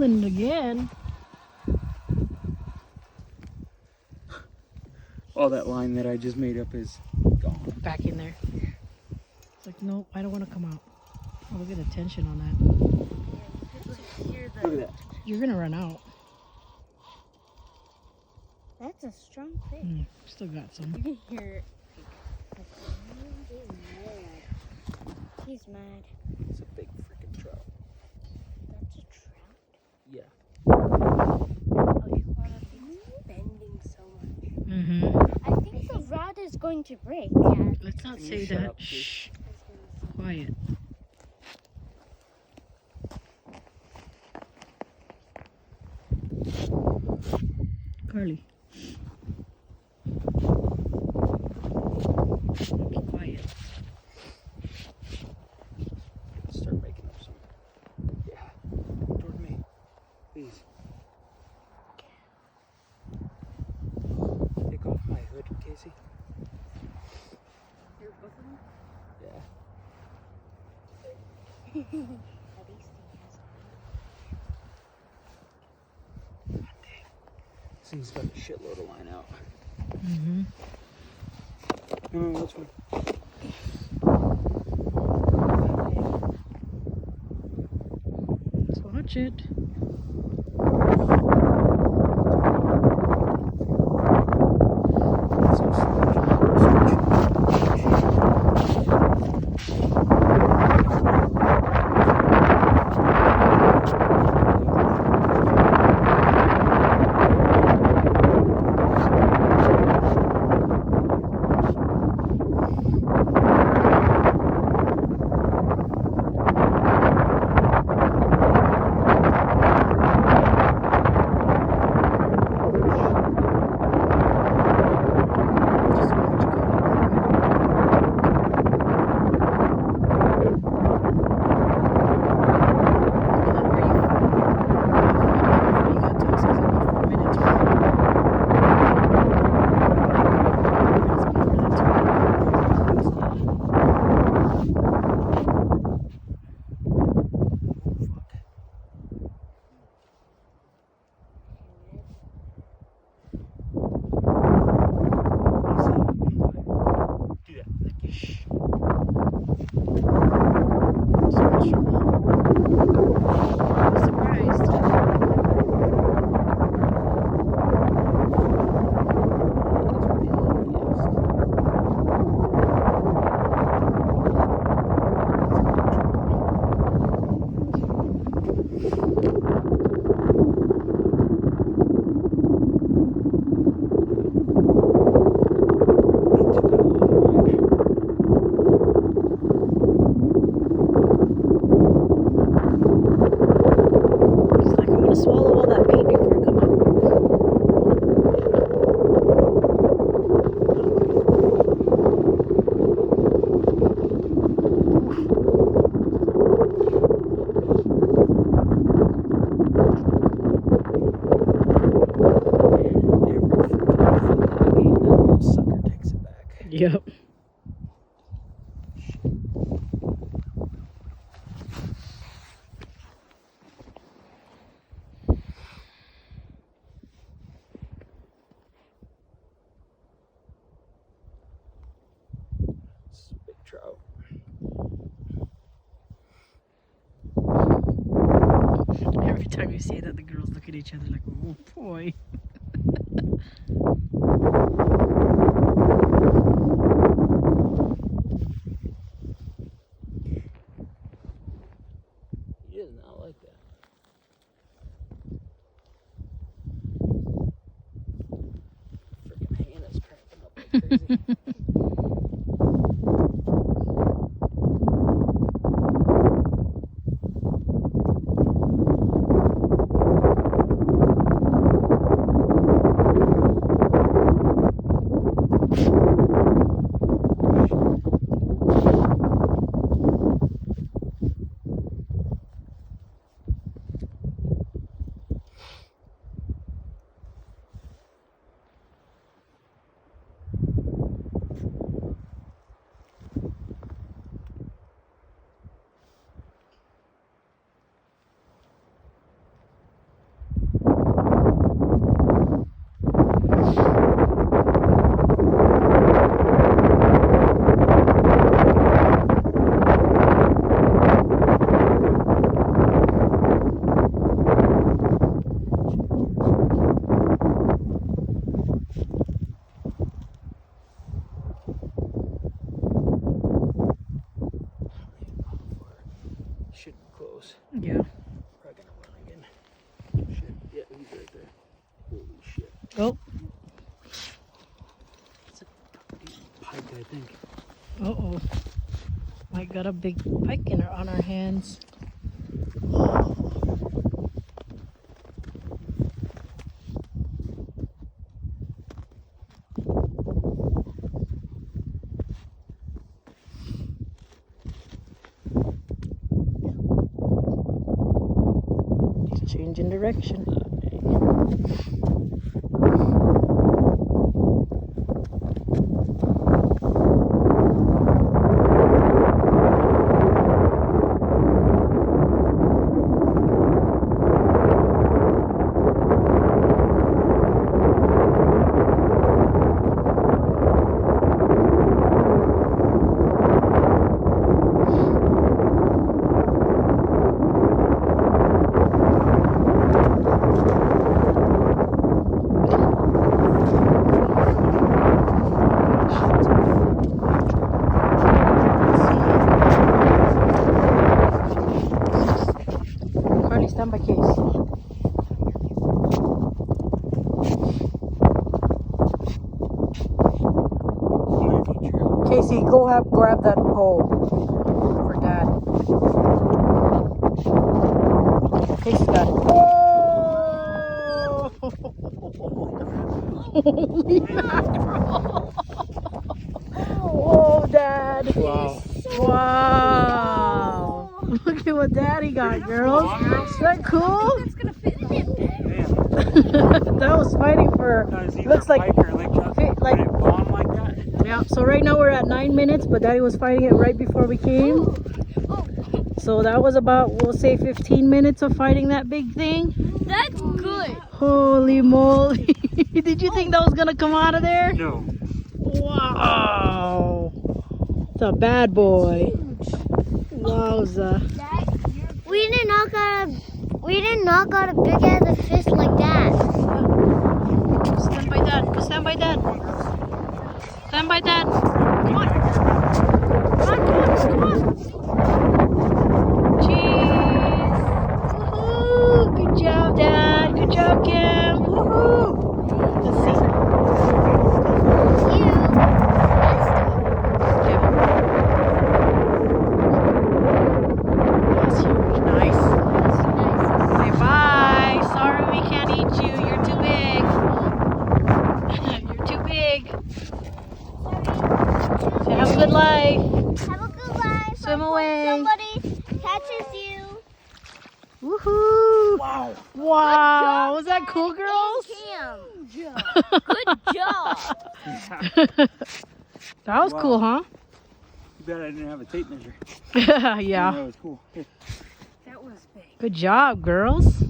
rolling again. All that line that I just made up is gone. Back in there. It's like, no, I don't want to come out. Oh, look at the tension on that. Look at that. You're going to run out. That's a strong fish. Still got some. You can hear it. He's mad. It's a big freaking trout. That's a trout? Yeah. Oh, you want to be bending so much. Mm-hmm. I think the rod is going to break. Yeah. Let's not Can say you shut that. up, please? Shh. Quiet. Carly. Be quiet. Start making up some. Yeah. Toward me. Please. Take off my hood, Casey. You're booking? Yeah. At least he has This thing's got a shitload of line out. Mm-hmm. No, that's fine. Let's watch it. Yep. It's a big trout. Every time you say that, the girls look at each other like, oh boy. He does not like that. Freaking Hannah's cranking up like crazy. close. Yeah. Probably gonna run again. Shit. Yeah, he's right there. Holy shit. Oh. It's a pike, I think. Uh-oh. Might got a big pike on our hands. He's changing direction. Carly, stand by Case. Casey, go grab that pole for Dad. Casey's got it. Whoa! Holy mackerel! Whoa, Dad! Wow. Wow! Look at what Daddy got, girls. Is that cool? That's gonna fit in there. That was fighting for. Looks like. like it bomb like that. Yeah. So right now we're at 9 minutes, but Daddy was fighting it right before we came. So that was about, we'll say, 15 minutes of fighting that big thing. That's good. Holy moly! Did you think that was gonna come out of there? No. Wow! It's a bad boy. Wowza! We did not got a big ass fish like that. Stand by Dad. Stand by Dad. Stand by Dad. Come on. Come on. Cheese. Woohoo! Good job, Dad. Good job, Kim. Woohoo! Let's see. Yeah. That's huge. Nice. Say bye. Sorry we can't eat you. You're too big. You're too big. Say have a good life. Have a good life. Swim away. Somebody catches you. Woohoo! Wow. Wow. Was that cool, girls? Good job. That was Wow. cool, huh? Too bad I didn't have a tape measure. Yeah. That was cool. Here. That was big. Good job, girls.